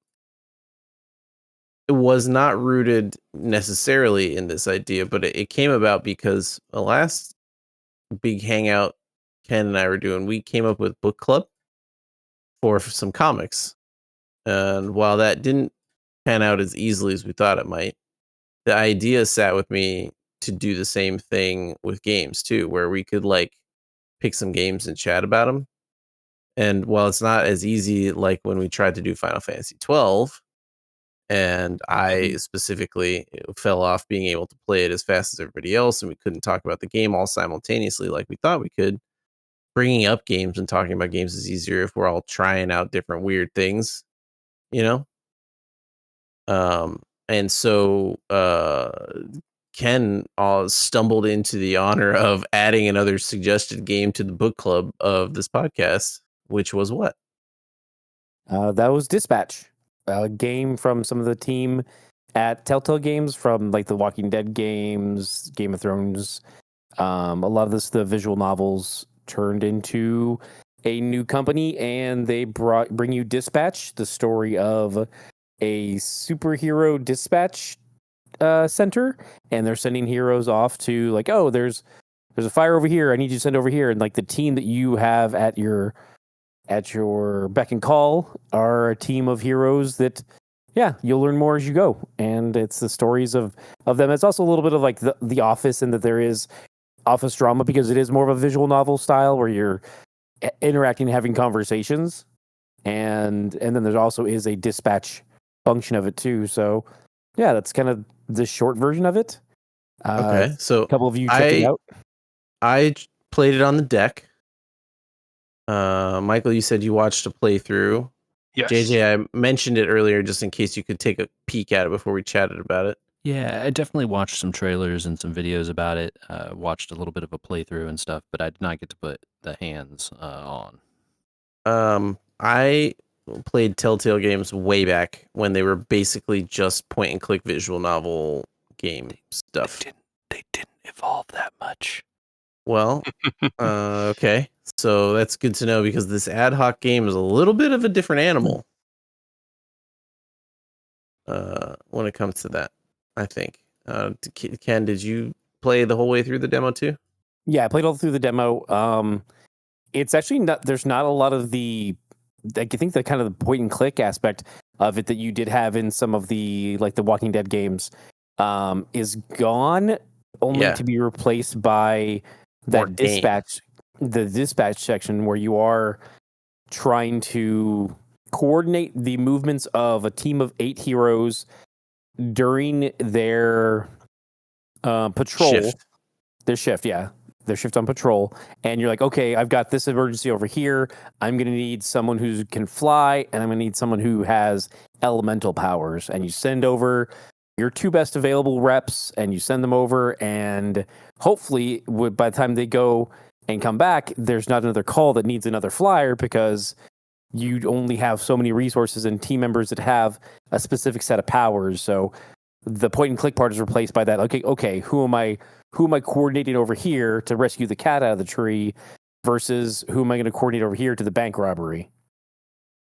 it was not rooted necessarily in this idea, but it came about because the last big hangout Ken and I were doing, we came up with book club for some comics. And while that didn't pan out as easily as we thought it might, the idea sat with me to do the same thing with games too, where we could like pick some games and chat about them. And while it's not as easy like when we tried to do Final Fantasy 12, and I specifically fell off being able to play it as fast as everybody else, and we couldn't talk about the game all simultaneously like we thought we could. Bringing up games and talking about games is easier if we're all trying out different weird things, you know? And so Ken stumbled into the honor of adding another suggested game to the book club of this podcast, which was what? That was Dispatch, a game from some of the team at Telltale Games, from like the Walking Dead games, Game of Thrones. A lot of this, the visual novels turned into a new company, and they bring you Dispatch, the story of a superhero dispatch center, and they're sending heroes off to like, oh, there's a fire over here. I need you to send over here, and like the team that you have at your beck and call are a team of heroes that, yeah, you'll learn more as you go, and it's the stories of them. It's also a little bit of like the Office, in that there is office drama because it is more of a visual novel style where you're interacting, having conversations, and then there also is a dispatch function of it too. So yeah, that's kind of the short version of it. Okay, so a couple of you checked it out. I played it on the deck. Michael, you said you watched a playthrough. Yes. JJ, I mentioned it earlier just in case you could take a peek at it before we chatted about it. Yeah, I definitely watched some trailers and some videos about it. Watched a little bit of a playthrough and stuff, but I did not get to put the hands on. I played Telltale games way back when they were basically just point and click visual novel game stuff. They didn't evolve that much. Well, okay. So that's good to know, because this ad hoc game is a little bit of a different animal. When it comes to that, I think. Ken, did you play the whole way through the demo too? Yeah, I played all through the demo. It's actually not. There's not a lot of the. I think the kind of the point and click aspect of it that you did have in some of the like the Walking Dead games is gone, only to be replaced by that dispatch, the dispatch section where you are trying to coordinate the movements of a team of 8 heroes during their patrol. Their shift, yeah. Their shift on patrol. And you're like, okay, I've got this emergency over here. I'm going to need someone who can fly, and I'm going to need someone who has elemental powers. And you send over your 2 best available reps, and you send them over, and hopefully by the time they go and come back, there's not another call that needs another flyer, because you only have so many resources and team members that have a specific set of powers. So the point and click part is replaced by that. Okay, who am I coordinating over here to rescue the cat out of the tree versus who am I going to coordinate over here to the bank robbery?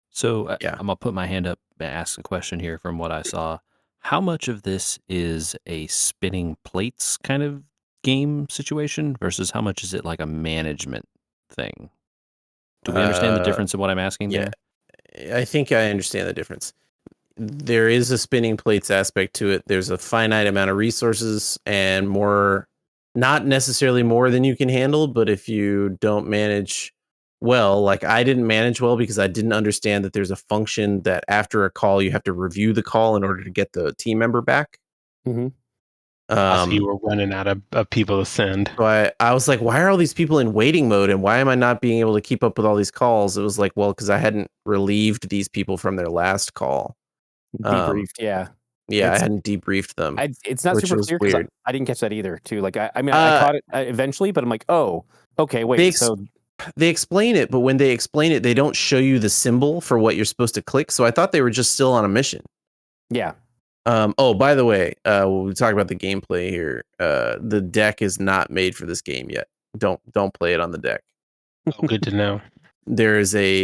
So I'm going to put my hand up and ask a question here from what I saw. How much of this is a spinning plates kind of game situation versus how much is it like a management thing? Do we understand the difference in what I'm asking there? I think I understand the difference. There is a spinning plates aspect to it. There's a finite amount of resources and more, not necessarily more than you can handle, but if you don't manage well, like I didn't manage well because I didn't understand that there's a function that after a call, you have to review the call in order to get the team member back. Mm-hmm. So you were running out of people to send. So I was like, why are all these people in waiting mode, and why am I not being able to keep up with all these calls? It was like, well, because I hadn't relieved these people from their last call. Debriefed, yeah. Yeah, I hadn't debriefed them. It's not super clear because I didn't catch that either, too. Like, I mean, I caught it eventually, but I'm like, oh, okay, wait. They explain it, but when they explain it, they don't show you the symbol for what you're supposed to click. So I thought they were just still on a mission. Yeah. Oh, by the way, when we talk about the gameplay here, the deck is not made for this game yet. Don't play it on the deck. Oh, good to know. There's Oh,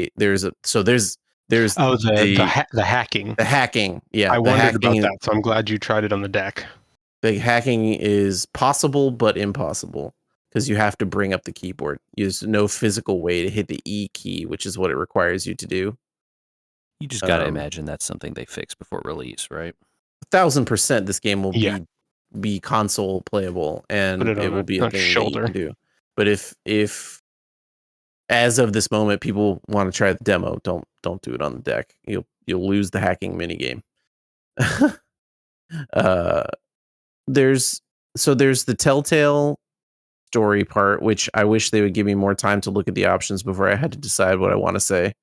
the the hacking. the hacking. Yeah, I the wondered about hacking. that, so I'm glad you tried it on the deck. The hacking is possible but impossible because you have to bring up the keyboard. There's no physical way to hit the E key, which is what it requires you to do. You just got to imagine that's something they fix before release, right? 1,000% this game will Yeah. be console playable, and it will be a thing that you can do. But if as of this moment people want to try the demo, don't do it on the deck. You'll lose the hacking minigame. There's the Telltale story part, which I wish they would give me more time to look at the options before I had to decide what I want to say.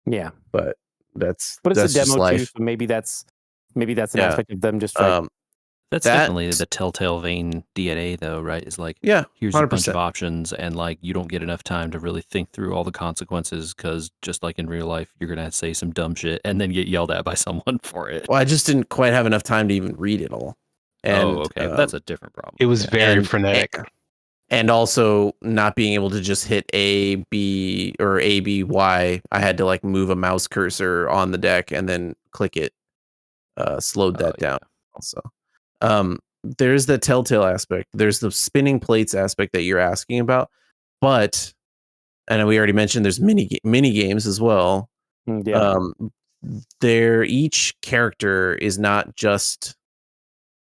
Yeah, but that's it's a just demo life. too, so maybe that's an aspect of them just trying. That's definitely the Telltale vein DNA, though, right? Is like, here's 100%. A bunch of options, and like you don't get enough time to really think through all the consequences because just like in real life, you're gonna say some dumb shit and then get yelled at by someone for it. Well, I just didn't quite have enough time to even read it all. And, okay, that's a different problem. It was very frenetic. And also not being able to just hit A, B, or A, B, Y. I had to like move a mouse cursor on the deck and then click it. Slowed that down also. There's the Telltale aspect. There's the spinning plates aspect that you're asking about. But, and we already mentioned there's mini games as well. Yeah. Each character is not just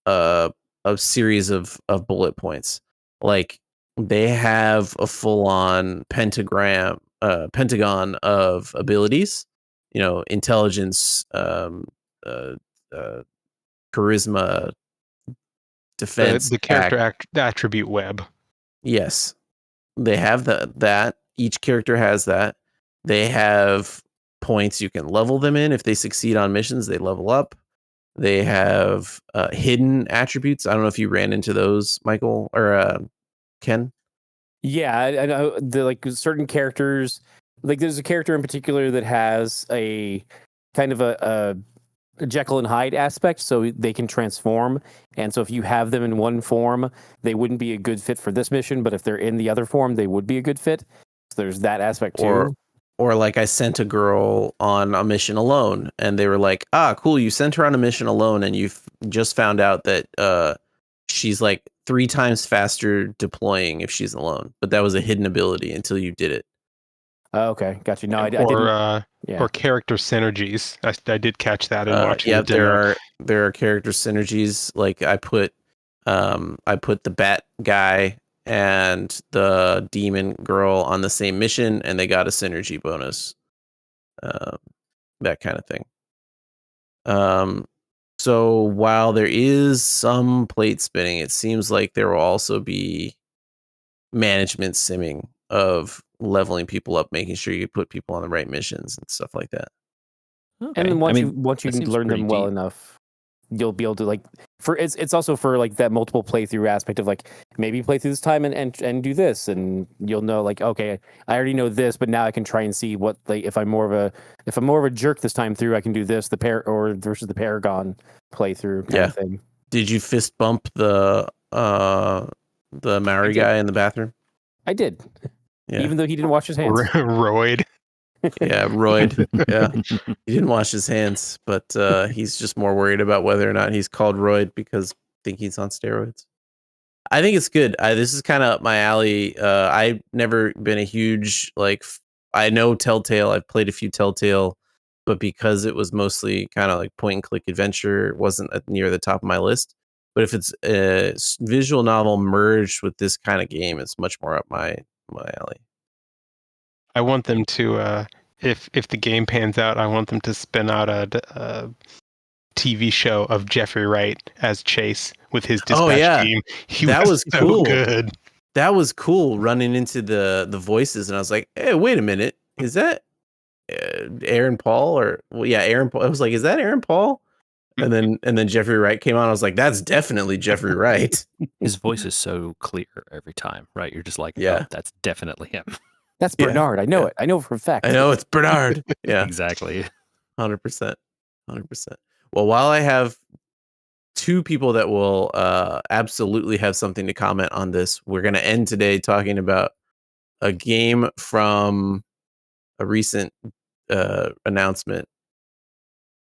a series of bullet points. Like they have a full-on pentagon of abilities, intelligence, charisma, defense, the character attribute web. Yes, they have that. Each character has that. They have points you can level them in. If they succeed on missions, they level up. They have hidden attributes. I don't know if you ran into those, Michael or Ken. Yeah, I know the like certain characters. Like there's a character in particular that has a kind of a Jekyll and Hyde aspect, so they can transform. And so if you have them in one form, they wouldn't be a good fit for this mission. But if they're in the other form, they would be a good fit. So there's that aspect too. Or like I sent a girl on a mission alone, and they were like, "Ah, cool! You sent her on a mission alone, and you've just found out that she's like 3 times faster deploying if she's alone." But that was a hidden ability until you did it. Oh, okay, got you. No, I didn't. Or character synergies. I did catch that in watching the demo. There are character synergies. Like I put the bat guy and the demon girl on the same mission, and they got a synergy bonus. That kind of thing. So while there is some plate spinning, it seems like there will also be management simming of leveling people up, making sure you put people on the right missions and stuff like that. Okay. And then once you learn them well enough, you'll be able to like it's also for like that multiple playthrough aspect of like maybe play through this time and do this, and you'll know like, okay, I already know this, but now I can try and see what like if I'm more of a jerk this time through, I can do this versus the Paragon playthrough kind of thing. Did you fist bump the Maori guy in the bathroom? I did. Yeah. Even though he didn't wash his hands. Royd. Yeah, Royd. Yeah. He didn't wash his hands, but he's just more worried about whether or not he's called Royd because I think he's on steroids. I think it's good. This is kind of up my alley. I've never been a huge, I know Telltale. I've played a few Telltale, but because it was mostly kind of like point and click adventure, it wasn't near the top of my list. But if it's a visual novel merged with this kind of game, it's much more up my alley. I want them to, if the game pans out, I want them to spin out a TV show of Jeffrey Wright as Chase with his dispatch team. That was so cool. Good. That was cool. Running into the voices, and I was like, "Hey, wait a minute, is that Aaron Paul?" Aaron Paul. I was like, "Is that Aaron Paul?" And then Jeffrey Wright came on. I was like, "That's definitely Jeffrey Wright." His voice is so clear every time, right? You're just like, "Oh, that's definitely him." That's Bernard. I know it. I know for a fact. I know it's Bernard. Yeah, exactly. 100%. Well, while I have two people that will absolutely have something to comment on this. We're going to end today talking about a game from a recent announcement.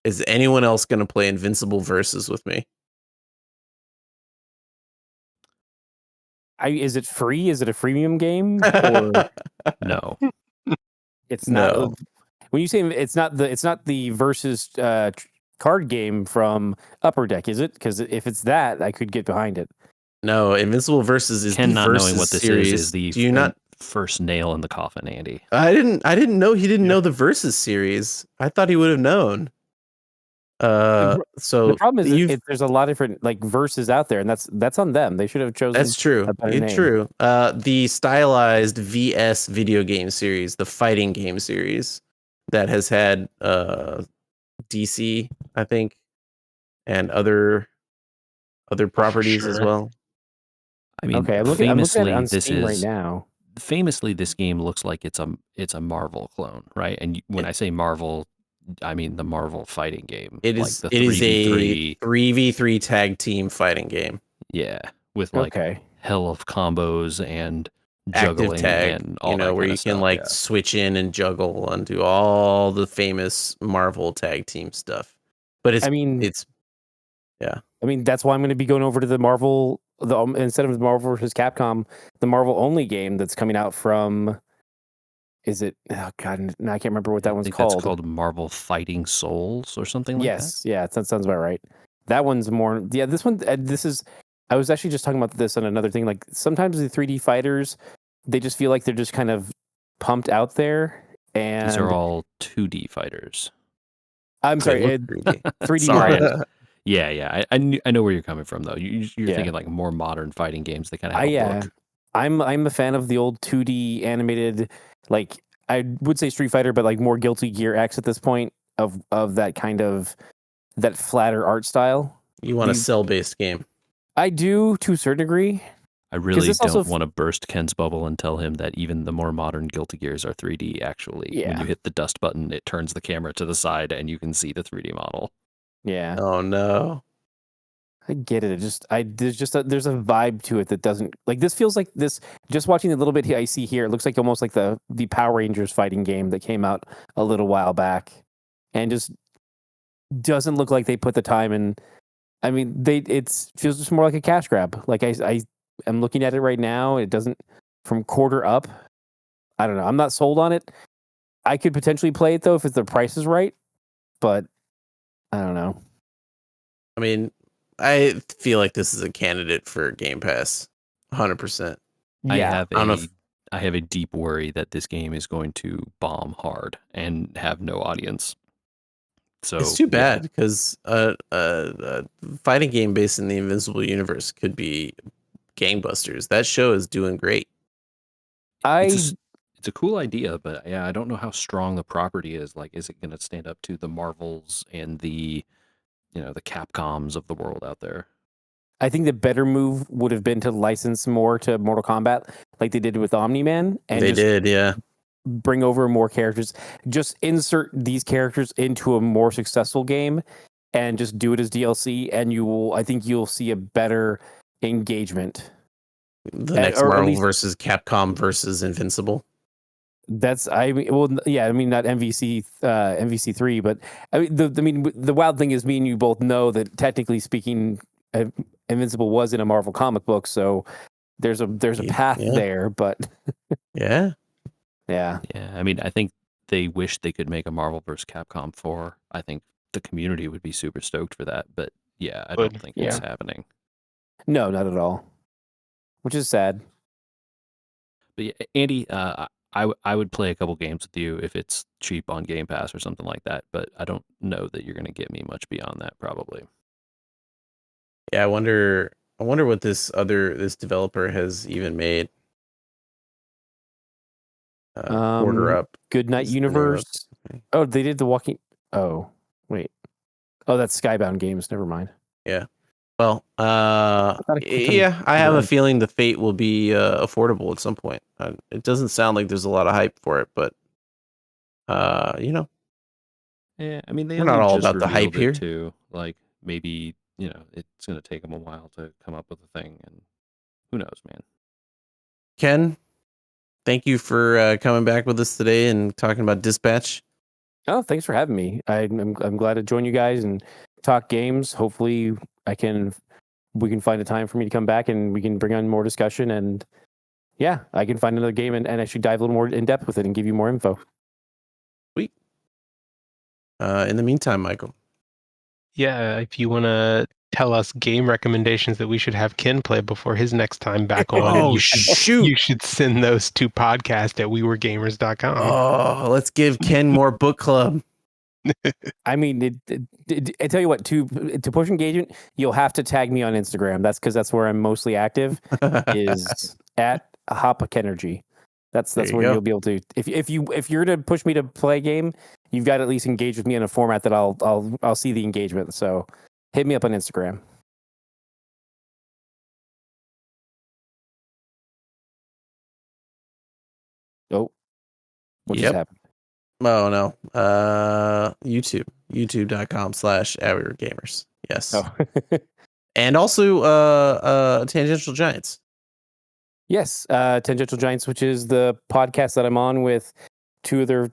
Is anyone else going to play Invincible Versus with me? Is it free? Is it a freemium game? Or No. it's not? No. When you say it's not the versus card game from Upper Deck, is it? Because if it's that, I could get behind it. No, Invincible Versus is Ken the not knowing Versus what this series. is the Do you not? first nail in the coffin, Andy. I didn't know he didn't know the Versus series. I thought he would have known. The So problem is there's a lot of different like verses out there, and that's on them. They should have chosen. That's true. A better It's name. true. The stylized VS video game series, the fighting game series, that has had DC, I think, and other properties as well. I mean, Okay, I'm looking at it on this Steam right is now. famously this game looks like it's a Marvel clone, right? And when I say Marvel, I mean the Marvel fighting game. It like is. the It is a 3v3. 3v3 tag team fighting game. Yeah, with like hell of combos and Active juggling tag, and all that where kind you of can stuff. like switch in and juggle and do all the famous Marvel tag team stuff. But it's yeah. I mean, that's why I'm going to be going over to the Marvel, instead of the Marvel versus Capcom, the Marvel only game that's coming out from. Is it? Oh God, no, I can't remember what that one's called. That's called Marvel Fighting Souls or something like that. Yes, yeah, that sounds about right. That one's more. Yeah, this one. This is. I was actually just talking about this on another thing. Like sometimes the 3D fighters, they just feel like they're just kind of pumped out there. And these are all 2D fighters. I'm sorry, 3D Sorry. models. Yeah. I know where you're coming from though. You're thinking like more modern fighting games that kind of have a look. I'm a fan of the old 2D animated, like I would say Street Fighter, but like more Guilty Gear X at this point of that kind of that flatter art style. You want a cell-based game? I do to a certain degree. I really don't want to burst Ken's bubble and tell him that even the more modern Guilty Gears are 3D. Actually, when you hit the dust button, it turns the camera to the side and you can see the 3D model. Yeah. Oh no. I get it. There's a vibe to it that doesn't like this feels like this. Just watching the little bit I see here, it looks like almost like the Power Rangers fighting game that came out a little while back, and just doesn't look like they put the time in. I mean, it feels just more like a cash grab. Like I am looking at it right now. It doesn't from quarter up. I don't know. I'm not sold on it. I could potentially play it though if the price is right, but I don't know. I mean, I feel like this is a candidate for Game Pass, 100%. Yeah, I have a deep worry that this game is going to bomb hard and have no audience. So it's too bad because a fighting game based in the Invincible universe could be gangbusters. That show is doing great. It's a cool idea, but yeah, I don't know how strong the property is. Like, is it going to stand up to the Marvels and the Capcoms of the world out there? I think the better move would have been to license more to Mortal Kombat, like they did with Omni-Man. And they did, yeah. Bring over more characters. Just insert these characters into a more successful game, and just do it as DLC. And I think you'll see a better engagement. The next Marvel versus Capcom versus Invincible. Not MVC3, but the wild thing is, me and you both know that technically speaking, Invincible was in a Marvel comic book, so there's a path there, but yeah. I mean, I think they wish they could make a Marvel vs. Capcom 4. I think the community would be super stoked for that, but yeah, I don't think it's happening. No, not at all. Which is sad. But yeah, Andy, I would play a couple games with you if it's cheap on Game Pass or something like that, but I don't know that you're going to get me much beyond that, probably. Yeah, I wonder what this developer has even made. Order Up. Goodnight Universe. Oh, they did the Walking. Oh, wait. Oh, that's Skybound Games. Never mind. Yeah. Well, I have a feeling the Fate will be affordable at some point. It doesn't sound like there's a lot of hype for it, but Yeah, I mean, we're not all about the hype here too. Like maybe it's going to take them a while to come up with a thing, and who knows, man. Ken, thank you for coming back with us today and talking about Dispatch. Oh, thanks for having me. I'm glad to join you guys and talk games. Hopefully, we can find a time for me to come back and we can bring on more discussion. And yeah, I can find another game and actually dive a little more in depth with it and give you more info. Sweet. In the meantime, Michael. Yeah, if you want to tell us game recommendations that we should have Ken play before his next time back on, you should send those to podcast at weweregamers.com. Oh, let's give Ken more book club. I mean, I tell you what, to push engagement, you'll have to tag me on Instagram. That's because that's where I'm mostly active. Is at Hopic Energy. That's where you'll be able to. If you're to push me to play a game, you've got to at least engage with me in a format that I'll see the engagement. So hit me up on Instagram. Oh, what just happened? Oh no. youtube.com/gamers. Yes. Oh. And also Tangential Giants. Yes, Tangential Giants, which is the podcast that I'm on with two other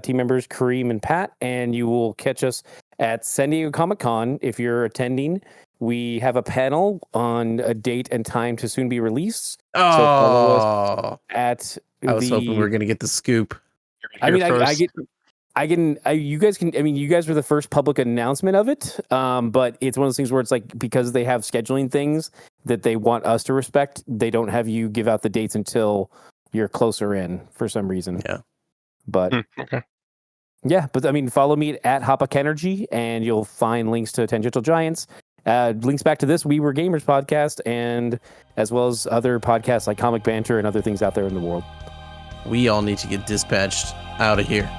team members, Kareem and Pat, and you will catch us at San Diego Comic-Con if you're attending. We have a panel on a date and time to soon be released. Oh, so follow us at I was hoping we were going to get the scoop. I mean, you guys were the first public announcement of it. But it's one of those things where it's like, because they have scheduling things that they want us to respect, they don't have you give out the dates until you're closer in for some reason. Yeah. But okay. Yeah, but I mean, follow me at Hopic Energy and you'll find links to Tangential Giants, links back to this We Were Gamers podcast, and as well as other podcasts like Comic Banter and other things out there in the world. We all need to get dispatched out of here.